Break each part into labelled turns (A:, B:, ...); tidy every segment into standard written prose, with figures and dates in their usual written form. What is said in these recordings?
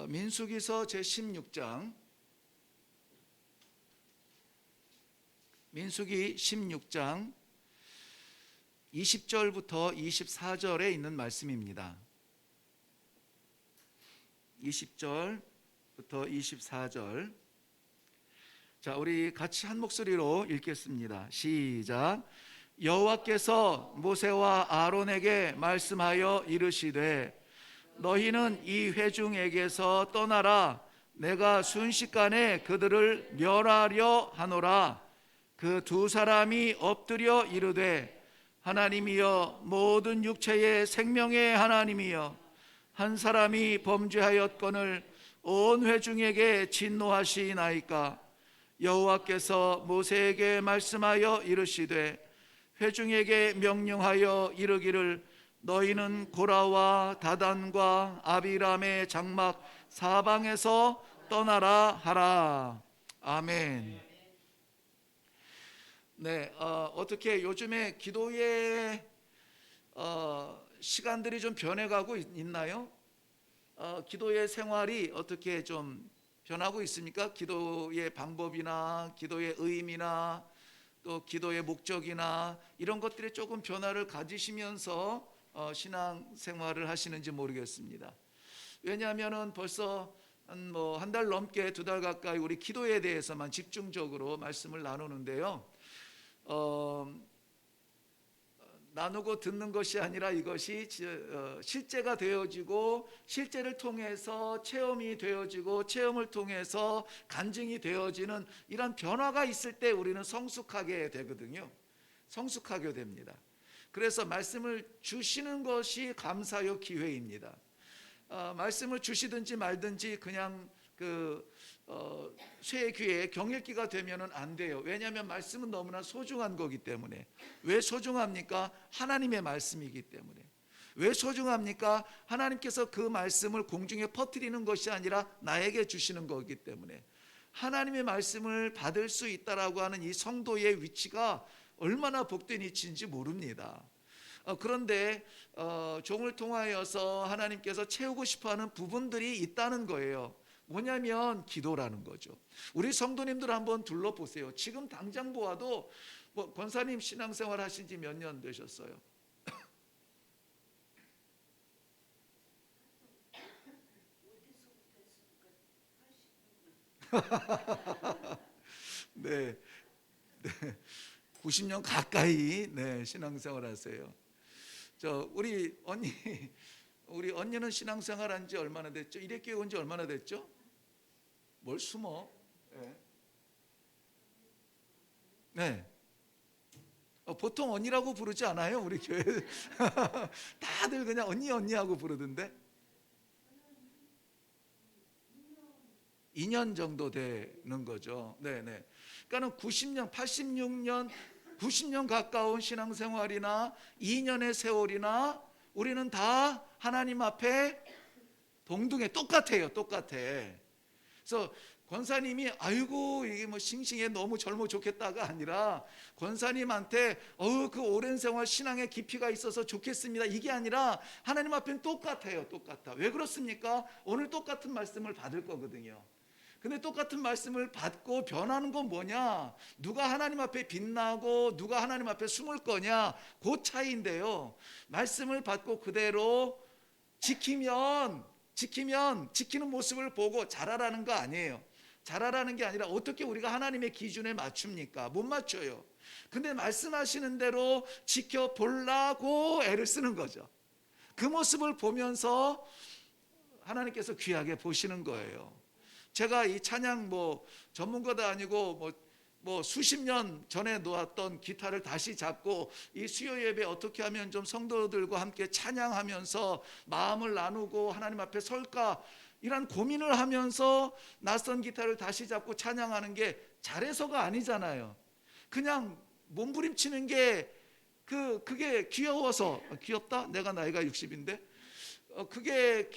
A: 민수기서 제16장, 민수기 16장 20절부터 24절에 있는 말씀입니다. 20절부터 24절. 자, 우리 같이 한 목소리로 읽겠습니다. 시작. 여호와께서 모세와 아론에게 말씀하여 이르시되 너희는 이 회중에게서 떠나라. 내가 순식간에 그들을 멸하려 하노라. 그 두 사람이 엎드려 이르되 하나님이여, 모든 육체의 생명의 하나님이여, 한 사람이 범죄하였거늘 온 회중에게 진노하시나이까. 여호와께서 모세에게 말씀하여 이르시되 회중에게 명령하여 이르기를 너희는 고라와 다단과 아비람의 장막 사방에서 떠나라 하라. 아멘. 네, 어떻게 요즘에 기도의 시간들이 좀 변해가고 있나요? 기도의 생활이 어떻게 좀 변하고 있습니까? 기도의 방법이나 기도의 의미나 또 기도의 목적이나 이런 것들이 조금 변화를 가지시면서 신앙 생활을 하시는지 모르겠습니다. 왜냐하면은 벌써 한 달 넘게 2달 가까이 우리 기도에 대해서만 집중적으로 말씀을 나누는데요. 나누고 듣는 것이 아니라 이것이 실제가 되어지고 실제를 통해서 체험이 되어지고 체험을 통해서 간증이 되어지는 이런 변화가 있을 때 우리는 성숙하게 되거든요. 성숙하게 됩니다. 그래서 말씀을 주시는 것이 감사요 기회입니다. 말씀을 주시든지 말든지 그냥 쇠 귀에 경읽기가 되면은 안 돼요. 왜냐하면 말씀은 너무나 소중한 거기 때문에. 왜 소중합니까? 하나님의 말씀이기 때문에. 왜 소중합니까? 하나님께서 그 말씀을 공중에 퍼뜨리는 것이 아니라 나에게 주시는 거기 때문에. 하나님의 말씀을 받을 수 있다라고 하는 이 성도의 위치가 얼마나 복된 위치인지 모릅니다. 그런데 종을 통하여서 하나님께서 채우고 싶어하는 부분들이 있다는 거예요. 뭐냐면 기도라는 거죠. 우리 성도님들 한번 둘러보세요. 지금 당장 보아도 권사님 신앙생활 하신 지 몇 년 되셨어요? 네, 90년 가까이 신앙생활 하세요. 우리 언니는 신앙생활 한 지 얼마나 됐죠? 이래교회 온 지 얼마나 됐죠? 뭘 숨어? 네. 보통 언니라고 부르지 않아요? 우리 교회 다들 그냥 언니 하고 부르던데. 2년 정도 되는 거죠. 네네. 그러니까는 90년, 86년, 90년 가까운 신앙생활이나 2년의 세월이나 우리는 다 하나님 앞에 동등해. 똑같아요. 그래서 권사님이 아이고 이게 뭐 싱싱해 너무 젊어 좋겠다가 아니라 권사님한테 그 오랜 생활 신앙의 깊이가 있어서 좋겠습니다. 이게 아니라 하나님 앞에는 똑같아요. 왜 그렇습니까? 오늘 똑같은 말씀을 받을 거거든요. 근데 똑같은 말씀을 받고 변하는 건 뭐냐? 누가 하나님 앞에 빛나고 누가 하나님 앞에 숨을 거냐? 그 차이인데요. 말씀을 받고 그대로 지키는 모습을 보고 잘하라는 거 아니에요. 잘하라는 게 아니라 어떻게 우리가 하나님의 기준에 맞춥니까? 못 맞춰요. 근데 말씀하시는 대로 지켜보려고 애를 쓰는 거죠. 그 모습을 보면서 하나님께서 귀하게 보시는 거예요. 제가 이 찬양 전문가도 아니고 수십 년 전에 놓았던 기타를 다시 잡고 이 수요 예배 어떻게 하면 좀 성도들과 함께 찬양하면서 마음을 나누고 하나님 앞에 설까 이런 고민을 하면서 낯선 기타를 다시 잡고 찬양하는 게 잘해서가 아니잖아요. 그냥 몸부림치는 게 그게 귀여워서 귀엽다? 내가 나이가 60인데 그게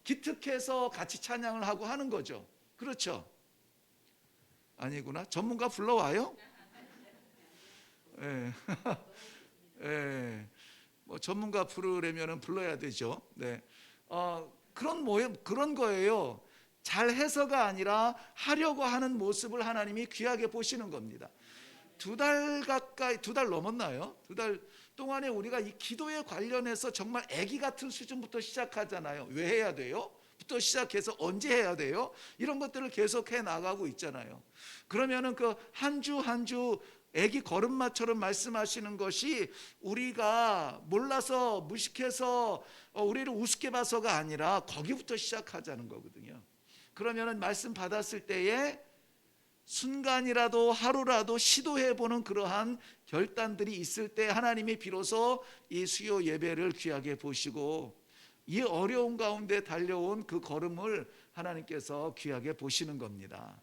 A: 기특해서 같이 찬양을 하고 하는 거죠. 그렇죠? 아니구나. 전문가 불러와요? 예. 예. 전문가 부르려면 불러야 되죠. 네. 그런 거예요. 잘해서가 아니라 하려고 하는 모습을 하나님이 귀하게 보시는 겁니다. 2달 가까이, 2달 넘었나요? 2달 동안에 우리가 이 기도에 관련해서 정말 아기 같은 수준부터 시작하잖아요. 왜 해야 돼요? 부터 시작해서 언제 해야 돼요? 이런 것들을 계속해 나가고 있잖아요. 그러면은 그 한 주 한 주 아기 걸음마처럼 말씀하시는 것이 우리가 몰라서 무식해서 우리를 우습게 봐서가 아니라 거기부터 시작하자는 거거든요. 그러면은 말씀 받았을 때에 순간이라도 하루라도 시도해보는 그러한 결단들이 있을 때 하나님이 비로소 이 수요 예배를 귀하게 보시고 이 어려운 가운데 달려온 그 걸음을 하나님께서 귀하게 보시는 겁니다.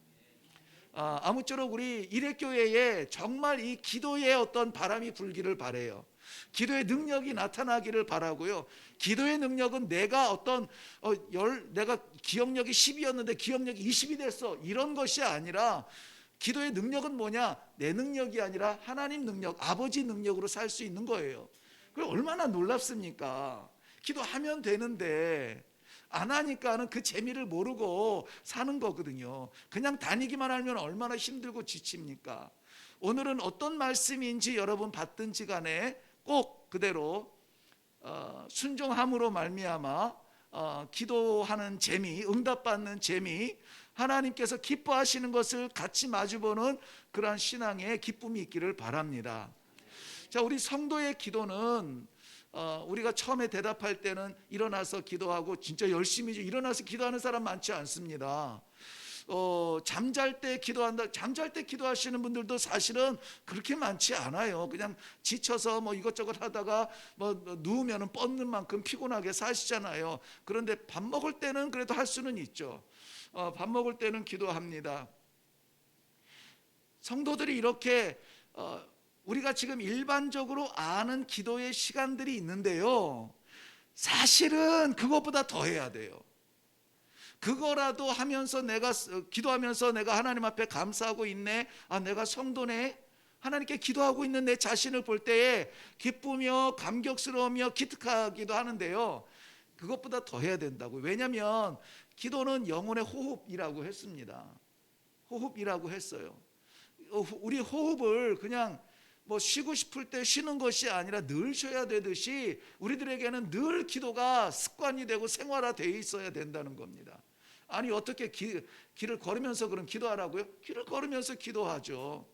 A: 아무쪼록 우리 일회교회에 정말 이 기도의 어떤 바람이 불기를 바라요. 기도의 능력이 나타나기를 바라고요. 기도의 능력은 내가 내가 기억력이 10이었는데 기억력이 20이 됐어, 이런 것이 아니라 기도의 능력은 뭐냐? 내 능력이 아니라 하나님 능력, 아버지 능력으로 살 수 있는 거예요. 그게 얼마나 놀랍습니까? 기도하면 되는데 안 하니까는 그 재미를 모르고 사는 거거든요. 그냥 다니기만 하면 얼마나 힘들고 지칩니까? 오늘은 어떤 말씀인지 여러분 받든지 간에 꼭 그대로 순종함으로 말미암아 기도하는 재미, 응답받는 재미, 하나님께서 기뻐하시는 것을 같이 마주보는 그러한 신앙의 기쁨이 있기를 바랍니다. 자, 우리 성도의 기도는 우리가 처음에 대답할 때는 일어나서 기도하고 진짜 열심히 일어나서 기도하는 사람 많지 않습니다. 잠잘 때 기도한다. 잠잘 때 기도하시는 분들도 사실은 그렇게 많지 않아요. 그냥 지쳐서 뭐 이것저것 하다가 뭐 누우면은 뻗는 만큼 피곤하게 사시잖아요. 그런데 밥 먹을 때는 그래도 할 수는 있죠. 밥 먹을 때는 기도합니다. 성도들이 이렇게 우리가 지금 일반적으로 아는 기도의 시간들이 있는데요, 사실은 그것보다 더 해야 돼요. 그거라도 하면서 내가 기도하면서 내가 하나님 앞에 감사하고 있네, 내가 성도네, 하나님께 기도하고 있는 내 자신을 볼 때에 기쁘며 감격스러우며 기특하기도 하는데요, 그것보다 더 해야 된다고. 왜냐하면 기도는 영혼의 호흡이라고 했습니다. 호흡이라고 했어요. 우리 호흡을 그냥 뭐 쉬고 싶을 때 쉬는 것이 아니라 늘 쉬어야 되듯이 우리들에게는 늘 기도가 습관이 되고 생활화되어 있어야 된다는 겁니다. 아니 어떻게 길을 걸으면서 그럼 기도하라고요? 길을 걸으면서 기도하죠.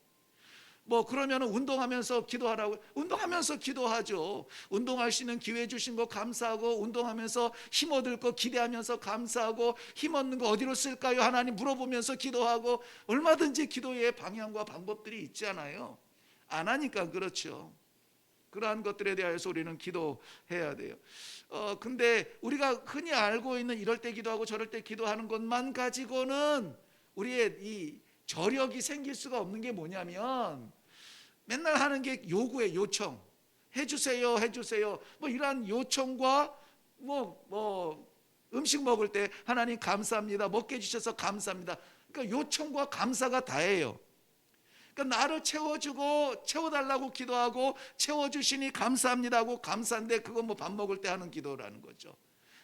A: 뭐 그러면 운동하면서 기도하라고요? 운동하면서 기도하죠. 운동할 수 있는 기회 주신 거 감사하고, 운동하면서 힘 얻을 거 기대하면서 감사하고, 힘 얻는 거 어디로 쓸까요? 하나님 물어보면서 기도하고, 얼마든지 기도의 방향과 방법들이 있잖아요. 안 하니까 그렇죠. 그러한 것들에 대해서 우리는 기도해야 돼요. 근데 우리가 흔히 알고 있는 이럴 때 기도하고 저럴 때 기도하는 것만 가지고는 우리의 이 저력이 생길 수가 없는 게 뭐냐면, 맨날 하는 게 요구에 요청, 해주세요 해주세요, 뭐 이러한 요청과 뭐 음식 먹을 때 하나님 감사합니다, 먹게 해주셔서 감사합니다, 그러니까 요청과 감사가 다예요. 그러니까 나를 채워주고 채워달라고 기도하고 채워주시니 감사합니다 하고 감사한데, 그건 뭐 밥 먹을 때 하는 기도라는 거죠.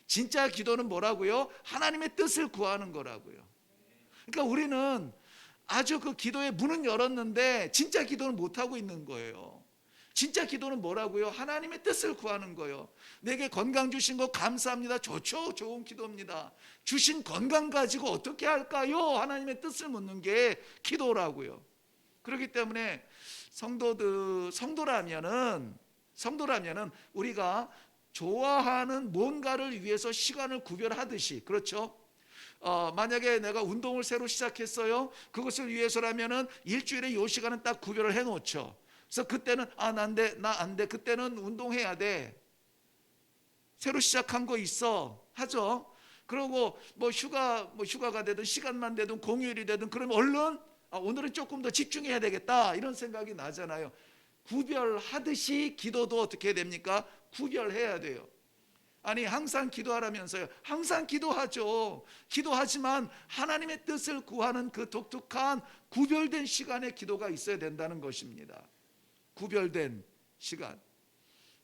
A: 진짜 기도는 뭐라고요? 하나님의 뜻을 구하는 거라고요. 그러니까 우리는 아주 그 기도의 문은 열었는데 진짜 기도는 못하고 있는 거예요. 진짜 기도는 뭐라고요? 하나님의 뜻을 구하는 거예요. 내게 건강 주신 거 감사합니다. 좋죠. 좋은 기도입니다. 주신 건강 가지고 어떻게 할까요? 하나님의 뜻을 묻는 게 기도라고요. 그렇기 때문에 성도라면은 우리가 좋아하는 뭔가를 위해서 시간을 구별하듯이, 그렇죠? 만약에 내가 운동을 새로 시작했어요. 그것을 위해서라면은 일주일에 이 시간은 딱 구별을 해놓죠. 그래서 그때는 나 안 돼. 그때는 운동해야 돼. 새로 시작한 거 있어 하죠. 그리고 뭐 휴가가 되든 시간만 되든 공휴일이 되든 그러면 얼른 오늘은 조금 더 집중해야 되겠다, 이런 생각이 나잖아요. 구별하듯이 기도도 어떻게 됩니까? 구별해야 돼요. 아니 항상 기도하라면서요. 항상 기도하죠. 기도하지만 하나님의 뜻을 구하는 그 독특한 구별된 시간의 기도가 있어야 된다는 것입니다. 구별된 시간.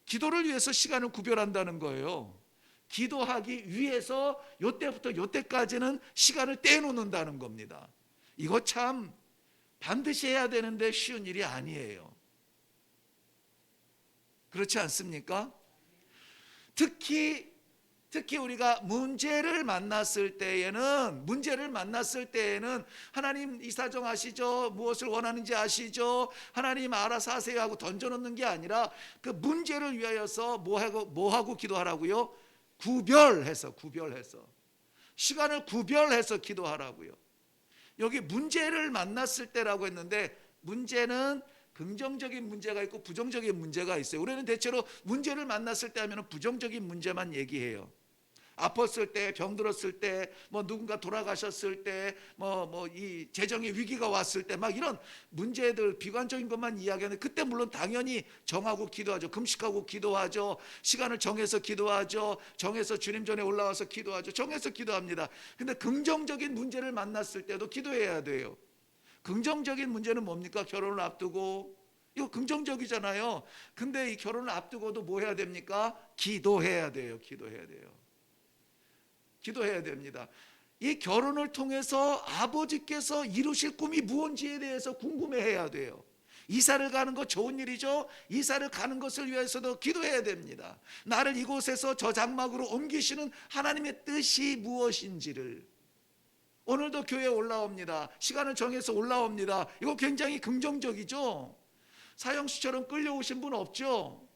A: 기도를 위해서 시간을 구별한다는 거예요. 기도하기 위해서 요때부터 요때까지는 시간을 떼놓는다는 겁니다. 이거 참 반드시 해야 되는데 쉬운 일이 아니에요. 그렇지 않습니까? 특히 우리가 문제를 만났을 때에는 하나님 이 사정 아시죠? 무엇을 원하는지 아시죠? 하나님 알아서 하세요 하고 던져놓는 게 아니라 그 문제를 위하여서 뭐 하고 기도하라고요? 구별해서 시간을 구별해서 기도하라고요. 여기 문제를 만났을 때라고 했는데, 문제는 긍정적인 문제가 있고 부정적인 문제가 있어요. 우리는 대체로 문제를 만났을 때 하면 부정적인 문제만 얘기해요. 아팠을 때, 병들었을 때, 뭐 누군가 돌아가셨을 때, 이 재정의 위기가 왔을 때, 막 이런 문제들, 비관적인 것만 이야기하는데, 그때 물론 당연히 정하고 기도하죠. 금식하고 기도하죠. 시간을 정해서 기도하죠. 정해서 주님 전에 올라와서 기도하죠. 정해서 기도합니다. 근데 긍정적인 문제를 만났을 때도 기도해야 돼요. 긍정적인 문제는 뭡니까? 결혼을 앞두고, 이거 긍정적이잖아요. 근데 이 결혼을 앞두고도 뭐 해야 됩니까? 기도해야 돼요. 기도해야 됩니다. 이 결혼을 통해서 아버지께서 이루실 꿈이 무엇인지에 대해서 궁금해해야 돼요. 이사를 가는 거 좋은 일이죠. 이사를 가는 것을 위해서도 기도해야 됩니다. 나를 이곳에서 저 장막으로 옮기시는 하나님의 뜻이 무엇인지를. 오늘도 교회에 올라옵니다. 시간을 정해서 올라옵니다. 이거 굉장히 긍정적이죠. 사형수처럼 끌려오신 분 없죠?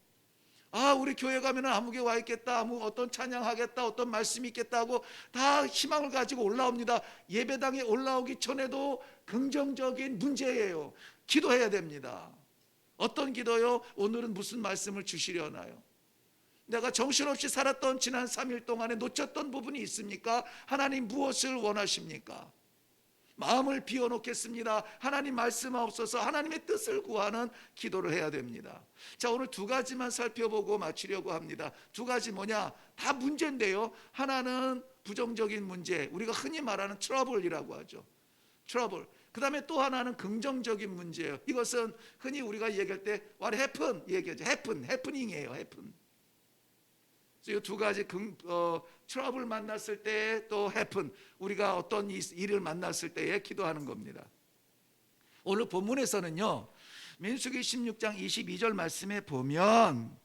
A: 우리 교회 가면 아무개 와 있겠다, 어떤 찬양하겠다, 어떤 말씀이 있겠다 하고 다 희망을 가지고 올라옵니다. 예배당에 올라오기 전에도 긍정적인 문제예요. 기도해야 됩니다. 어떤 기도요? 오늘은 무슨 말씀을 주시려나요? 내가 정신없이 살았던 지난 3일 동안에 놓쳤던 부분이 있습니까? 하나님 무엇을 원하십니까? 마음을 비워놓겠습니다. 하나님 말씀하옵소서. 하나님의 뜻을 구하는 기도를 해야 됩니다. 자, 오늘 두 가지만 살펴보고 마치려고 합니다. 두 가지 뭐냐? 다 문제인데요. 하나는 부정적인 문제, 우리가 흔히 말하는 트러블이라고 하죠. 트러블. 그 다음에 또 하나는 긍정적인 문제예요. 이것은 흔히 우리가 얘기할 때 what happened 얘기하죠. 해프닝이에요. 이 두 가지 트러블 만났을 때, 또 해픈, 우리가 어떤 일을 만났을 때에 기도하는 겁니다. 오늘 본문에서는요, 민수기 16장 22절 말씀에 보면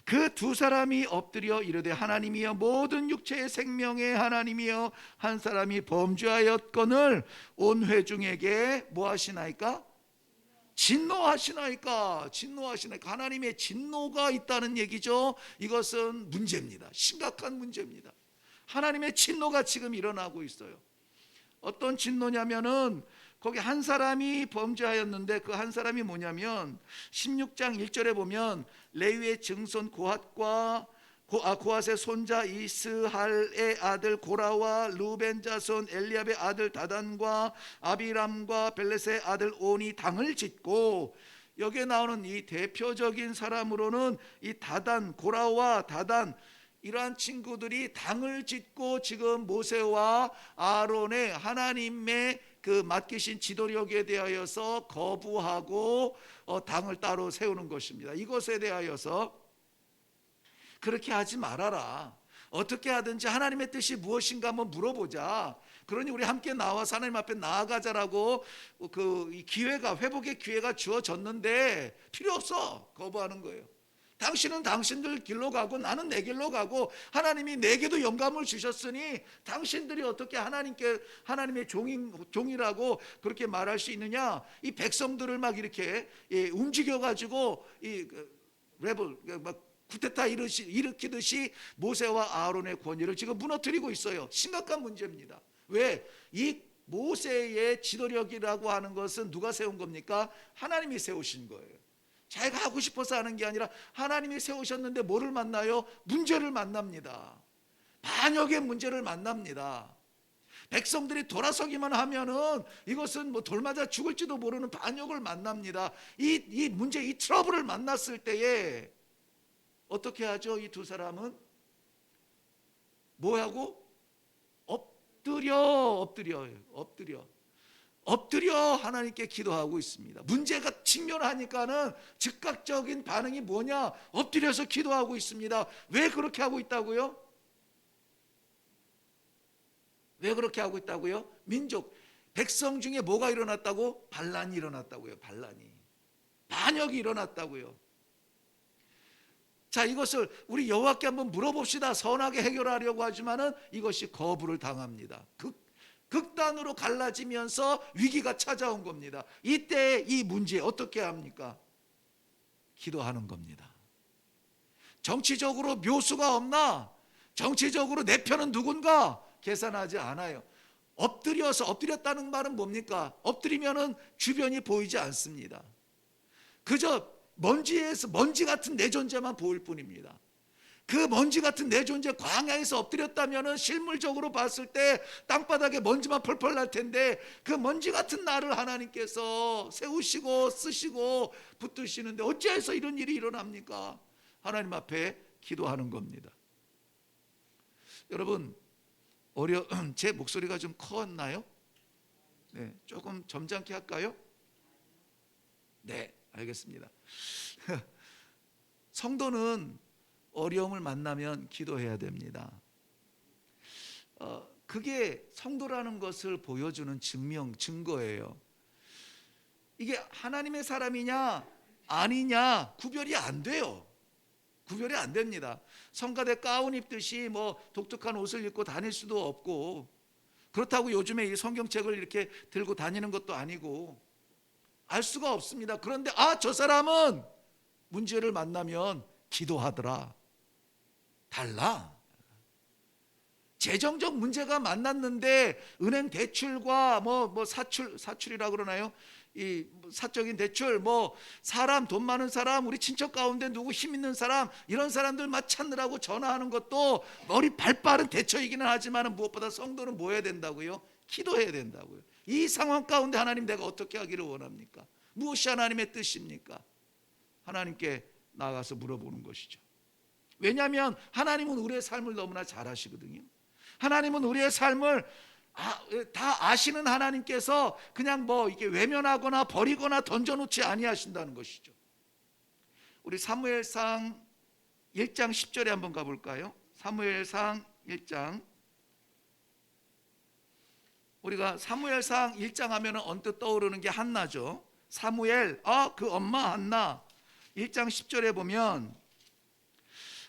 A: 그 두 사람이 엎드려 이르되 하나님이여 모든 육체의 생명의 하나님이여 한 사람이 범죄하였거늘 온 회중에게 뭐 하시나이까? 진노하시나이까. 하나님의 진노가 있다는 얘기죠. 이것은 문제입니다. 심각한 문제입니다. 하나님의 진노가 지금 일어나고 있어요. 어떤 진노냐면은 거기 한 사람이 범죄하였는데 그 한 사람이 뭐냐면 16장 1절에 보면 레위의 증손 고핫과 고핫의 손자 이스할의 아들 고라와 루벤 자손 엘리압의 아들 다단과 아비람과 벨렛의 아들 온이 당을 짓고, 여기에 나오는 이 대표적인 사람으로는 이 다단, 고라와 다단, 이러한 친구들이 당을 짓고 지금 모세와 아론의 하나님의 그 맡기신 지도력에 대하여서 거부하고 당을 따로 세우는 것입니다. 이것에 대하여서 그렇게 하지 말아라. 어떻게 하든지 하나님의 뜻이 무엇인가 한번 물어보자. 그러니 우리 함께 나와서 하나님 앞에 나아가자라고 그 기회가, 회복의 기회가 주어졌는데 필요 없어. 거부하는 거예요. 당신은 당신들 길로 가고 나는 내 길로 가고 하나님이 내게도 영감을 주셨으니 당신들이 어떻게 하나님의 종이라고 그렇게 말할 수 있느냐. 이 백성들을 막 이렇게 움직여가지고 이 레벨 막 쿠데타 일으키듯이 모세와 아론의 권위를 지금 무너뜨리고 있어요. 심각한 문제입니다. 왜? 이 모세의 지도력이라고 하는 것은 누가 세운 겁니까? 하나님이 세우신 거예요. 자기가 하고 싶어서 하는 게 아니라 하나님이 세우셨는데 뭐를 만나요? 문제를 만납니다. 반역의 문제를 만납니다. 백성들이 돌아서기만 하면은 이것은 뭐 돌맞아 죽을지도 모르는 반역을 만납니다. 이 문제, 이 트러블을 만났을 때에 어떻게 하죠? 이 두 사람은 뭐하고? 엎드려 하나님께 기도하고 있습니다. 문제가 직면하니까는 즉각적인 반응이 뭐냐? 엎드려서 기도하고 있습니다. 왜 그렇게 하고 있다고요? 왜 그렇게 하고 있다고요? 민족, 백성 중에 뭐가 일어났다고? 반란이 일어났다고요. 반역이 일어났다고요. 자, 이것을 우리 여호와께 한번 물어봅시다. 선하게 해결하려고 하지만은 이것이 거부를 당합니다. 극단으로 갈라지면서 위기가 찾아온 겁니다. 이때 이 문제 어떻게 합니까? 기도하는 겁니다. 정치적으로 묘수가 없나? 정치적으로 내 편은 누군가? 계산하지 않아요. 엎드렸다는 말은 뭡니까? 엎드리면은 주변이 보이지 않습니다. 그저 먼지 같은 내 존재만 보일 뿐입니다. 그 먼지 같은 내 존재, 광야에서 엎드렸다면 실물적으로 봤을 때 땅바닥에 먼지만 펄펄 날 텐데, 그 먼지 같은 나를 하나님께서 세우시고 쓰시고 붙드시는데 어찌해서 이런 일이 일어납니까? 하나님 앞에 기도하는 겁니다. 여러분, 제 목소리가 좀 컸나요? 네, 조금 점잖게 할까요? 네, 알겠습니다. 성도는 어려움을 만나면 기도해야 됩니다. 그게 성도라는 것을 보여주는 증거예요. 이게 하나님의 사람이냐 아니냐 구별이 안 돼요. 구별이 안 됩니다. 성가대 가운 입듯이 뭐 독특한 옷을 입고 다닐 수도 없고, 그렇다고 요즘에 이 성경책을 이렇게 들고 다니는 것도 아니고, 알 수가 없습니다. 그런데 저 사람은 문제를 만나면 기도하더라. 달라. 재정적 문제가 만났는데 은행 대출과 사출이라 그러나요? 이 사적인 대출, 사람, 돈 많은 사람, 우리 친척 가운데 누구 힘 있는 사람, 이런 사람들만 찾느라고 전화하는 것도 머리 발 빠른 대처이기는 하지만 무엇보다 성도는 뭐 해야 된다고요? 기도해야 된다고요. 이 상황 가운데 하나님, 내가 어떻게 하기를 원합니까? 무엇이 하나님의 뜻입니까? 하나님께 나가서 물어보는 것이죠. 왜냐하면 하나님은 우리의 삶을 너무나 잘 아시거든요. 하나님은 우리의 삶을 다 아시는 하나님께서 그냥 이게 외면하거나 버리거나 던져놓지 아니하신다는 것이죠. 우리 사무엘상 1장 10절에 한번 가볼까요? 사무엘상 1장. 우리가 사무엘상 1장 하면 언뜻 떠오르는 게 한나죠. 사무엘, 그 엄마 한나. 1장 10절에 보면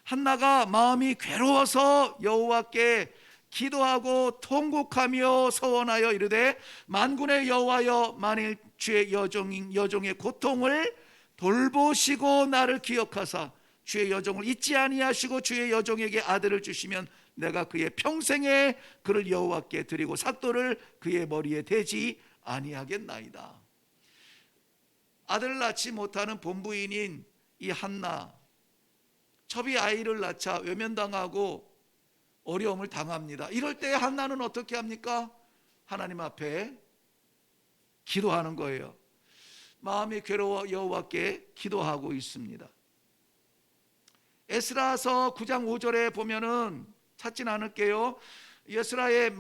A: 한나가 마음이 괴로워서 여호와께 기도하고 통곡하며 서원하여 이르되, 만군의 여호와여, 만일 주의 여종의 고통을 돌보시고 나를 기억하사 주의 여종을 잊지 아니하시고 주의 여종에게 아들을 주시면 내가 그의 평생에 그를 여호와께 드리고 삭도를 그의 머리에 대지 아니하겠나이다. 아들을 낳지 못하는 본부인인 이 한나, 첩이 아이를 낳자 외면당하고 어려움을 당합니다. 이럴 때 한나는 어떻게 합니까? 하나님 앞에 기도하는 거예요. 마음이 괴로워 여호와께 기도하고 있습니다. 에스라서 9장 5절에 보면은, 찾진 않을게요. 에스라의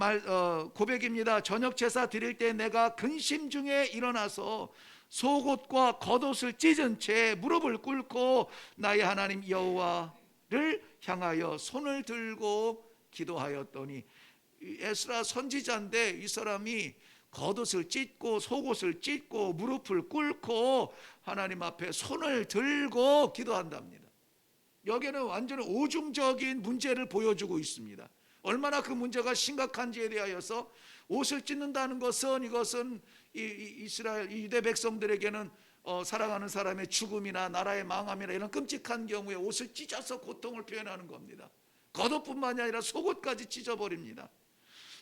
A: 고백입니다. 저녁 제사 드릴 때 내가 근심 중에 일어나서 속옷과 겉옷을 찢은 채 무릎을 꿇고 나의 하나님 여호와를 향하여 손을 들고 기도하였더니, 에스라 선지자인데 이 사람이 겉옷을 찢고 속옷을 찢고 무릎을 꿇고 하나님 앞에 손을 들고 기도한답니다. 여기는 완전히 오중적인 문제를 보여주고 있습니다. 얼마나 그 문제가 심각한지에 대하여서, 옷을 찢는다는 것은, 이것은 이스라엘 유대 백성들에게는 사랑하는 사람의 죽음이나 나라의 망함이나 이런 끔찍한 경우에 옷을 찢어서 고통을 표현하는 겁니다. 겉옷뿐만이 아니라 속옷까지 찢어버립니다.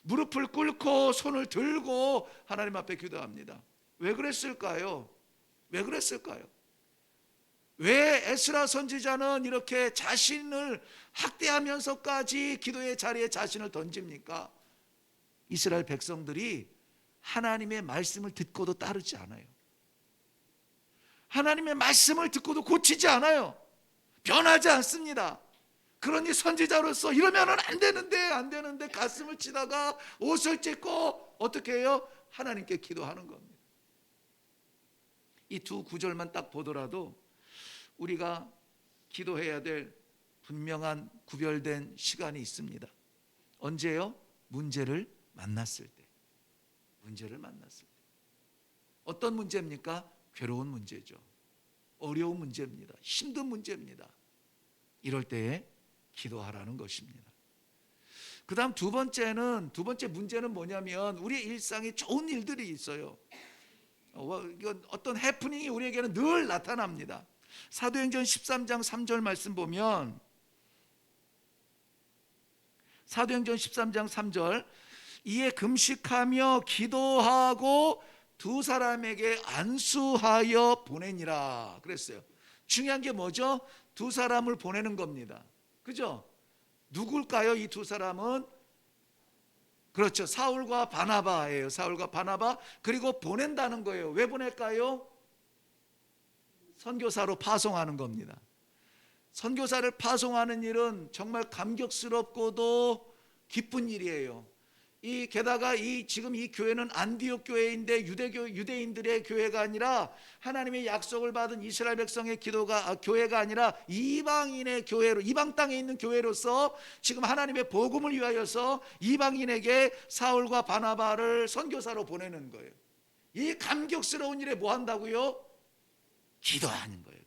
A: 무릎을 꿇고 손을 들고 하나님 앞에 기도합니다. 왜 그랬을까요? 왜 그랬을까요? 왜 에스라 선지자는 이렇게 자신을 학대하면서까지 기도의 자리에 자신을 던집니까? 이스라엘 백성들이 하나님의 말씀을 듣고도 따르지 않아요. 하나님의 말씀을 듣고도 고치지 않아요. 변하지 않습니다. 그러니 선지자로서 이러면 안 되는데 가슴을 치다가 옷을 찢고 어떻게 해요? 하나님께 기도하는 겁니다. 이 두 구절만 딱 보더라도 우리가 기도해야 될 분명한 구별된 시간이 있습니다. 언제요? 문제를 만났을 때, 문제를 만났을 때. 어떤 문제입니까? 괴로운 문제죠. 어려운 문제입니다. 힘든 문제입니다. 이럴 때에 기도하라는 것입니다. 그 다음 두 번째 문제는 뭐냐면 우리의 일상에 좋은 일들이 있어요. 이건 어떤 해프닝이 우리에게는 늘 나타납니다. 사도행전 13장 3절 말씀 보면, 사도행전 13장 3절, 이에 금식하며 기도하고 두 사람에게 안수하여 보내니라 그랬어요. 중요한 게 뭐죠? 두 사람을 보내는 겁니다. 그죠? 누굴까요? 이 두 사람은 그렇죠, 사울과 바나바예요. 사울과 바나바. 그리고 보낸다는 거예요. 왜 보낼까요? 선교사로 파송하는 겁니다. 선교사를 파송하는 일은 정말 감격스럽고도 기쁜 일이에요. 게다가 지금 이 교회는 안디옥 교회인데 유대인들의 교회가 아니라 하나님의 약속을 받은 이스라엘 백성의 교회가 아니라 이방인의 교회로, 이방 땅에 있는 교회로서 지금 하나님의 복음을 위하여서 이방인에게 사울과 바나바를 선교사로 보내는 거예요. 이 감격스러운 일에 뭐 한다고요? 기도하는 거예요.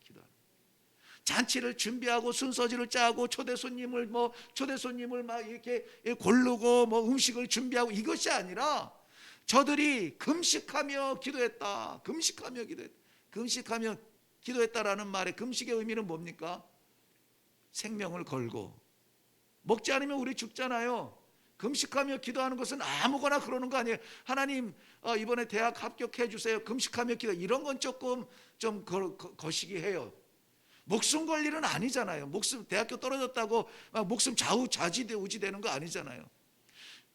A: 잔치를 준비하고 순서지를 짜고 초대 손님을 막 이렇게 고르고 음식을 준비하고, 이것이 아니라 저들이 금식하며 기도했다. 금식하며 기도했다라는 말의 금식의 의미는 뭡니까? 생명을 걸고. 먹지 않으면 우리 죽잖아요. 금식하며 기도하는 것은 아무거나 그러는 거 아니에요. 하나님 이번에 대학 합격해 주세요. 금식하며 기도, 이런 건 조금 좀 거시기 해요. 목숨 걸 일은 아니잖아요. 대학교 떨어졌다고 목숨 좌지우지 되는 거 아니잖아요.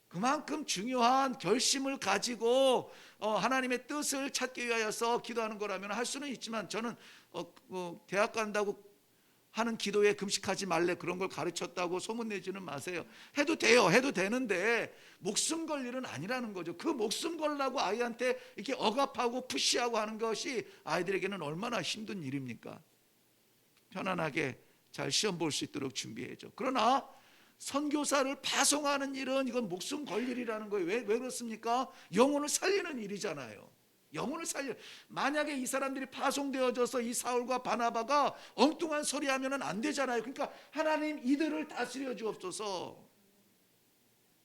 A: 그만큼 중요한 결심을 가지고 하나님의 뜻을 찾기 위하여서 기도하는 거라면 할 수는 있지만, 저는 대학 간다고 하는 기도에 금식하지 말래, 그런 걸 가르쳤다고 소문내지는 마세요. 해도 돼요. 해도 되는데 목숨 걸 일은 아니라는 거죠. 그 목숨 걸라고 아이한테 이렇게 억압하고 푸시하고 하는 것이 아이들에게는 얼마나 힘든 일입니까? 편안하게 잘 시험 볼 수 있도록 준비해줘. 그러나 선교사를 파송하는 일은 이건 목숨 걸 일이라는 거예요. 왜 그렇습니까? 영혼을 살리는 일이잖아요. 영혼을 살려. 만약에 이 사람들이 파송되어져서 이 사울과 바나바가 엉뚱한 소리 하면은 안 되잖아요. 그러니까 하나님, 이들을 다스려 주옵소서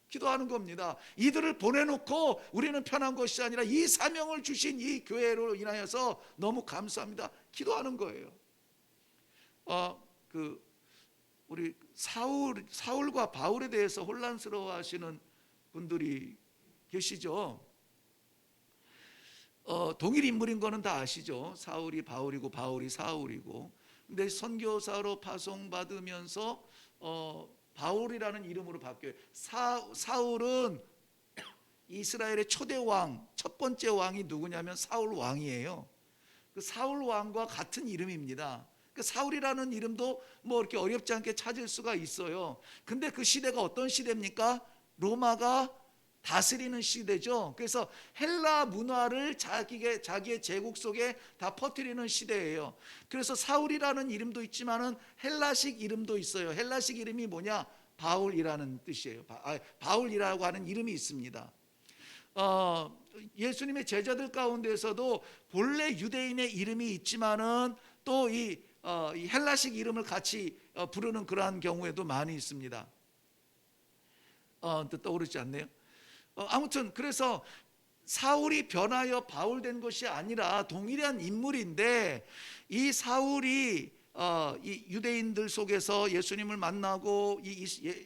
A: 기도하는 겁니다. 이들을 보내놓고 우리는 편한 것이 아니라 이 사명을 주신 이 교회로 인하여서 너무 감사합니다 기도하는 거예요. 우리 사울과 바울에 대해서 혼란스러워하시는 분들이 계시죠. 동일 인물인 거는 다 아시죠. 사울이 바울이고 바울이 사울이고. 근데 선교사로 파송받으면서 바울이라는 이름으로 바뀌어요. 사울은 이스라엘의 초대 왕, 첫 번째 왕이 누구냐면 사울 왕이에요. 그 사울 왕과 같은 이름입니다. 그 사울이라는 이름도 이렇게 어렵지 않게 찾을 수가 있어요. 근데 그 시대가 어떤 시대입니까? 로마가 다스리는 시대죠. 그래서 헬라 문화를 자기의 제국 속에 다 퍼뜨리는 시대예요. 그래서 사울이라는 이름도 있지만은 헬라식 이름도 있어요. 헬라식 이름이 뭐냐? 바울이라는 뜻이에요. 바울이라고 하는 이름이 있습니다. 예수님의 제자들 가운데서도 본래 유대인의 이름이 있지만은 또 이 헬라식 이름을 같이 부르는 그러한 경우에도 많이 있습니다. 떠오르지 않네요. 아무튼 그래서 사울이 변하여 바울된 것이 아니라 동일한 인물인데, 이 사울이 이 유대인들 속에서 예수님을 만나고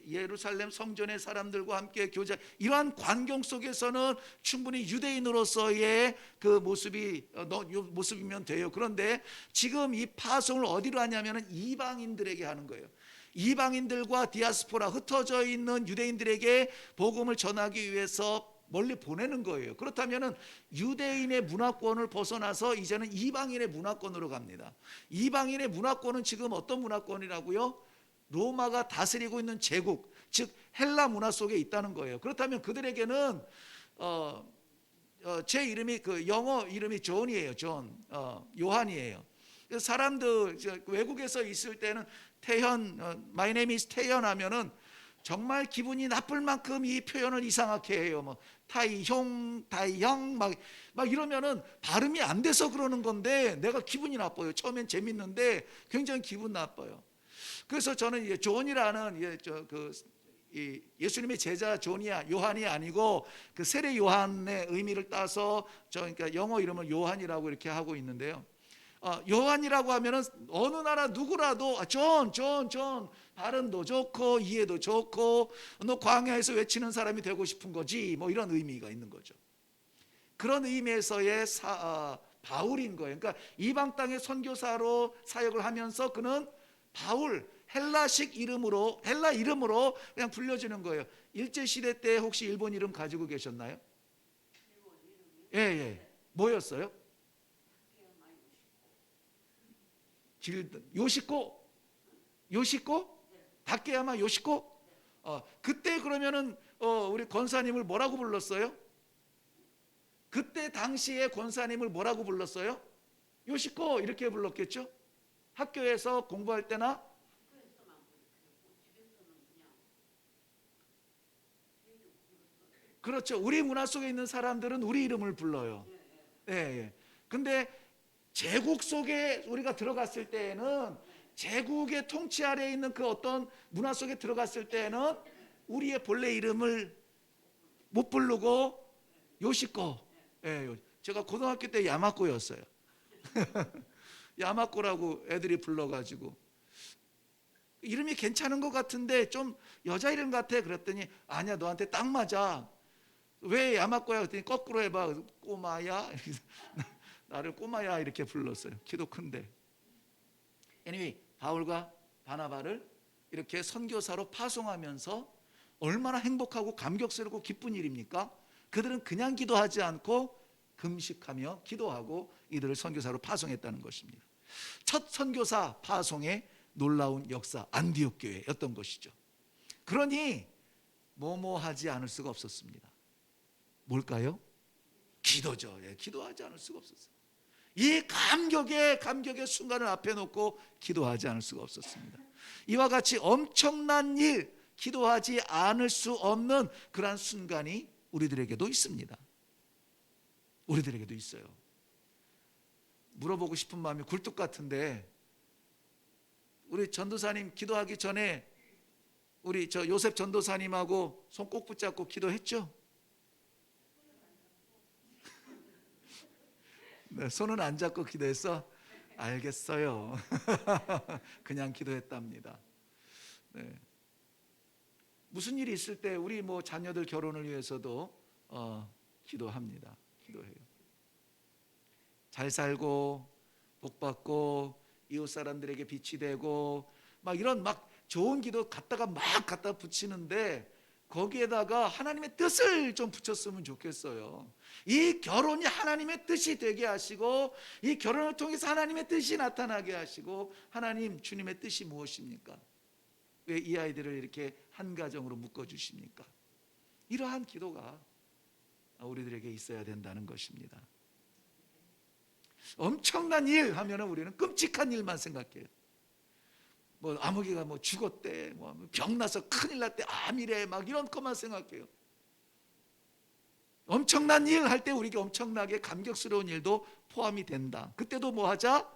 A: 예루살렘 성전의 사람들과 함께 교제, 이러한 광경 속에서는 충분히 유대인으로서의 그 모습이면 돼요. 그런데 지금 이 파송을 어디로 하냐면 이방인들에게 하는 거예요. 이방인들과 디아스포라, 흩어져 있는 유대인들에게 복음을 전하기 위해서 멀리 보내는 거예요. 그렇다면 유대인의 문화권을 벗어나서 이제는 이방인의 문화권으로 갑니다. 이방인의 문화권은 지금 어떤 문화권이라고요? 로마가 다스리고 있는 제국, 즉 헬라 문화 속에 있다는 거예요. 그렇다면 그들에게는 제 이름이 영어 이름이 존이에요. 요한이에요. 사람들 외국에서 있을 때는 태현, my name is 태현 하면은 정말 기분이 나쁠 만큼 이 표현을 이상하게 해요. 뭐 타이형 막 이러면은 발음이 안 돼서 그러는 건데 내가 기분이 나빠요. 처음엔 재밌는데 굉장히 기분 나빠요. 그래서 저는 존이라는 이 예수님의 제자 요한이 아니고 그 세례 요한의 의미를 따서 그러니까 영어 이름을 요한이라고 이렇게 하고 있는데요. 요한이라고 하면은 어느 나라 누구라도 존 발음도 좋고 이해도 좋고 너 광야에서 외치는 사람이 되고 싶은 거지 뭐 이런 의미가 있는 거죠. 그런 의미에서의 바울인 거예요. 그러니까 이방 땅의 선교사로 사역을 하면서 그는 바울 헬라 이름으로 그냥 불려지는 거예요. 일제 시대 때 혹시 일본 이름 가지고 계셨나요? 예. 뭐였어요? 요시코? 다케야마 요시코? 그때 그러면은 우리 권사님을 뭐라고 불렀어요? 그때 당시에 권사님을 뭐라고 불렀어요? 요시코 이렇게 불렀겠죠? 학교에서 공부할 때나 그렇죠. 우리 문화 속에 있는 사람들은 우리 이름을 불러요. 예. 근데 제국 속에 우리가 들어갔을 때에는 제국의 통치 아래에 있는 그 어떤 문화 속에 들어갔을 때에는 우리의 본래 이름을 못 부르고 요시코. 예. 제가 고등학교 때 야마코였어요. 야마코라고 애들이 불러가지고 이름이 괜찮은 것 같은데 좀 여자 이름 같아. 그랬더니 아니야 너한테 딱 맞아. 왜 야마코야? 그랬더니 거꾸로 해봐. 꼬마야. 나를 꼬마야 이렇게 불렀어요. 키도 큰데. anyway, 바울과 바나바를 이렇게 선교사로 파송하면서 얼마나 행복하고 감격스럽고 기쁜 일입니까? 그들은 그냥 기도하지 않고 금식하며 기도하고 이들을 선교사로 파송했다는 것입니다. 첫 선교사 파송의 놀라운 역사 안디옥 교회였던 것이죠. 그러니 뭐뭐하지 않을 수가 없었습니다. 뭘까요? 기도죠. 기도하지 않을 수가 없었어요. 이 감격의 순간을 앞에 놓고 기도하지 않을 수가 없었습니다. 이와 같이 엄청난 일, 기도하지 않을 수 없는 그러한 순간이 우리들에게도 있습니다. 우리들에게도 있어요. 물어보고 싶은 마음이 굴뚝 같은데 우리 전도사님 기도하기 전에 우리 요셉 전도사님하고 손 꼭 붙잡고 기도했죠? 네, 손은 안 잡고 기도했어? 알겠어요. 그냥 기도했답니다. 네. 무슨 일이 있을 때 우리 자녀들 결혼을 위해서도 기도합니다. 기도해요. 잘 살고 복 받고 이웃 사람들에게 빛이 되고 이런 좋은 기도 갖다 붙이는데 거기에다가 하나님의 뜻을 좀 붙였으면 좋겠어요. 이 결혼이 하나님의 뜻이 되게 하시고 이 결혼을 통해서 하나님의 뜻이 나타나게 하시고 하나님 주님의 뜻이 무엇입니까? 왜 이 아이들을 이렇게 한 가정으로 묶어주십니까? 이러한 기도가 우리들에게 있어야 된다는 것입니다. 엄청난 일 하면 우리는 끔찍한 일만 생각해요. 아무개가 죽었대, 병나서 큰일 났대, 암이래, 이런 것만 생각해요. 엄청난 일 할 때 우리에게 엄청나게 감격스러운 일도 포함이 된다. 그때도 뭐 하자?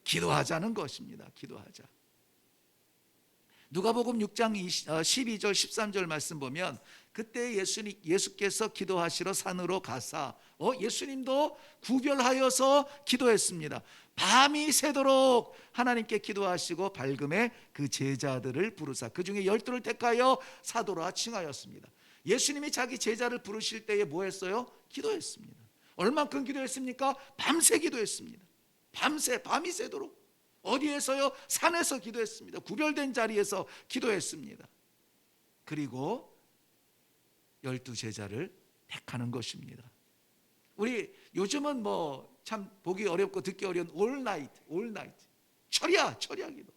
A: 기도하자는 것입니다. 기도하자. 누가복음 6장 12절 13절 말씀 보면 그때 예수께서 기도하시러 산으로 가사 예수님도 구별하여서 기도했습니다. 밤이 새도록 하나님께 기도하시고 밝음에 그 제자들을 부르사 그 중에 12를 택하여 사도라 칭하였습니다. 예수님이 자기 제자를 부르실 때에 뭐 했어요? 기도했습니다. 얼만큼 기도했습니까? 밤새 기도했습니다. 밤이 새도록. 어디에서요? 산에서 기도했습니다. 구별된 자리에서 기도했습니다. 그리고 12 제자를 택하는 것입니다. 우리 요즘은 참 보기 어렵고 듣기 어려운 all night 철야 기도.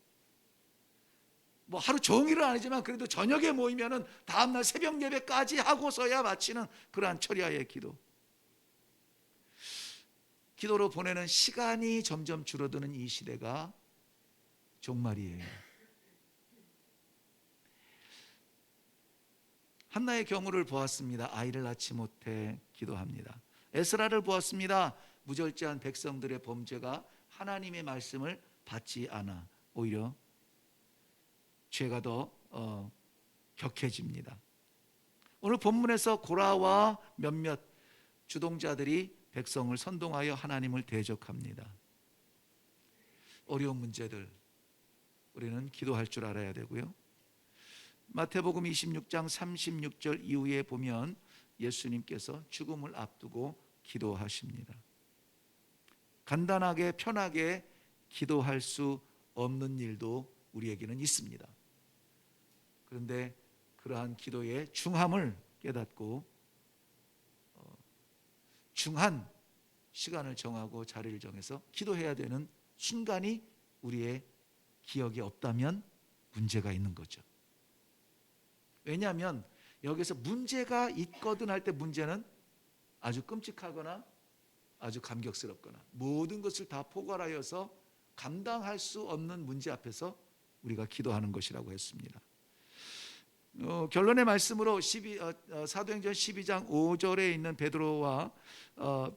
A: 하루 종일은 아니지만 그래도 저녁에 모이면은 다음날 새벽 예배까지 하고서야 마치는 그러한 철야의 기도. 기도로 보내는 시간이 점점 줄어드는 이 시대가 종말이에요. 한나의 경우를 보았습니다. 아이를 낳지 못해 기도합니다. 에스라를 보았습니다. 무절제한 백성들의 범죄가 하나님의 말씀을 받지 않아 오히려 죄가 더 격해집니다. 오늘 본문에서 고라와 몇몇 주동자들이 백성을 선동하여 하나님을 대적합니다. 어려운 문제들 우리는 기도할 줄 알아야 되고요. 마태복음 26장 36절 이후에 보면 예수님께서 죽음을 앞두고 기도하십니다. 간단하게 편하게 기도할 수 없는 일도 우리에게는 있습니다. 그런데 그러한 기도의 중함을 깨닫고 중한 시간을 정하고 자리를 정해서 기도해야 되는 순간이 우리의 기억에 없다면 문제가 있는 거죠. 왜냐하면 여기서 문제가 있거든 할 때 문제는 아주 끔찍하거나 아주 감격스럽거나 모든 것을 다 포괄하여서 감당할 수 없는 문제 앞에서 우리가 기도하는 것이라고 했습니다. 결론의 말씀으로 사도행전 12장 5절에 있는 베드로와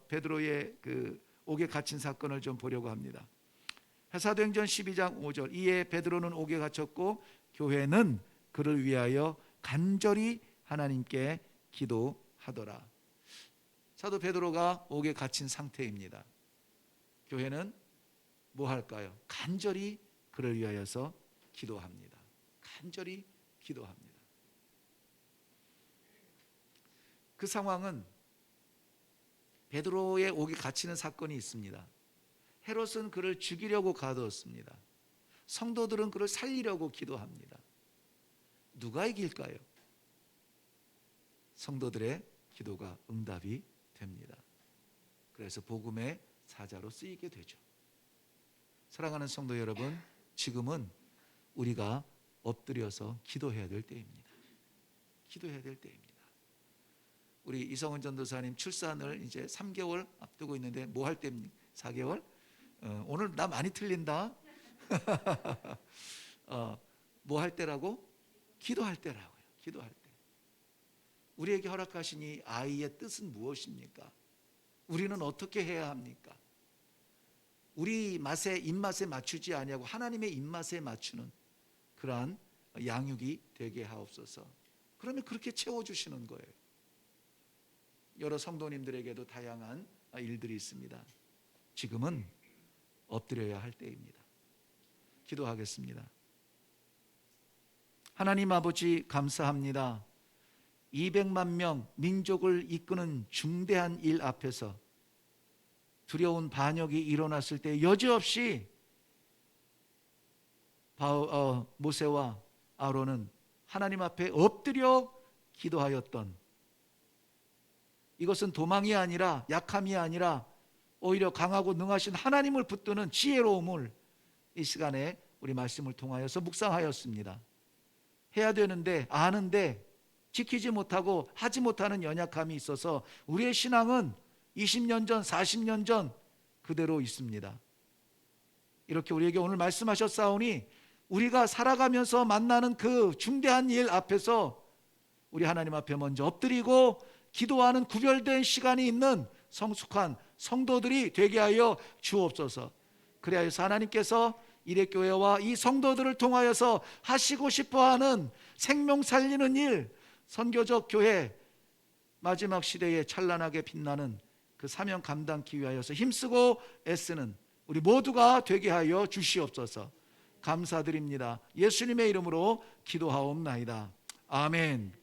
A: 베드로의 그 옥에 갇힌 사건을 좀 보려고 합니다. 사도행전 12장 5절 이에 베드로는 옥에 갇혔고 교회는 그를 위하여 간절히 하나님께 기도하더라. 사도 베드로가 옥에 갇힌 상태입니다. 교회는 뭐 할까요? 간절히 그를 위하여서 기도합니다. 간절히 기도합니다. 그 상황은 베드로의 옥에 갇히는 사건이 있습니다. 헤롯은 그를 죽이려고 가두었습니다. 성도들은 그를 살리려고 기도합니다. 누가 이길까요? 성도들의 기도가 응답이 됩니다. 그래서 복음의 사자로 쓰이게 되죠. 사랑하는 성도 여러분, 지금은 우리가 엎드려서 기도해야 될 때입니다. 기도해야 될 때입니다. 우리 이성은 전도사님 출산을 이제 3개월 앞두고 있는데 뭐 할 때입니까? 4개월? 오늘 나 많이 틀린다. 뭐 할 때라고? 기도할 때라고요. 기도할 때. 우리에게 허락하신 이 아이의 뜻은 무엇입니까? 우리는 어떻게 해야 합니까? 우리 입맛에 맞추지 아니하고 하나님의 입맛에 맞추는 그러한 양육이 되게 하옵소서. 그러면 그렇게 채워주시는 거예요. 여러 성도님들에게도 다양한 일들이 있습니다. 지금은 엎드려야 할 때입니다. 기도하겠습니다. 하나님 아버지 감사합니다. 200만 명 민족을 이끄는 중대한 일 앞에서 두려운 반역이 일어났을 때 여지없이 모세와 아론은 하나님 앞에 엎드려 기도하였던, 이것은 도망이 아니라 약함이 아니라 오히려 강하고 능하신 하나님을 붙드는 지혜로움을 이 시간에 우리 말씀을 통하여서 묵상하였습니다. 해야 되는데 아는데 지키지 못하고 하지 못하는 연약함이 있어서 우리의 신앙은 20년 전 40년 전 그대로 있습니다. 이렇게 우리에게 오늘 말씀하셨사오니 우리가 살아가면서 만나는 그 중대한 일 앞에서 우리 하나님 앞에 먼저 엎드리고 기도하는 구별된 시간이 있는 성숙한 성도들이 되게 하여 주옵소서. 그래야서 하나님께서 이레교회와 이 성도들을 통하여서 하시고 싶어하는 생명 살리는 일, 선교적 교회 마지막 시대에 찬란하게 빛나는 그 사명 감당하기 위하여서 힘쓰고 애쓰는 우리 모두가 되게 하여 주시옵소서. 감사드립니다. 예수님의 이름으로 기도하옵나이다. 아멘.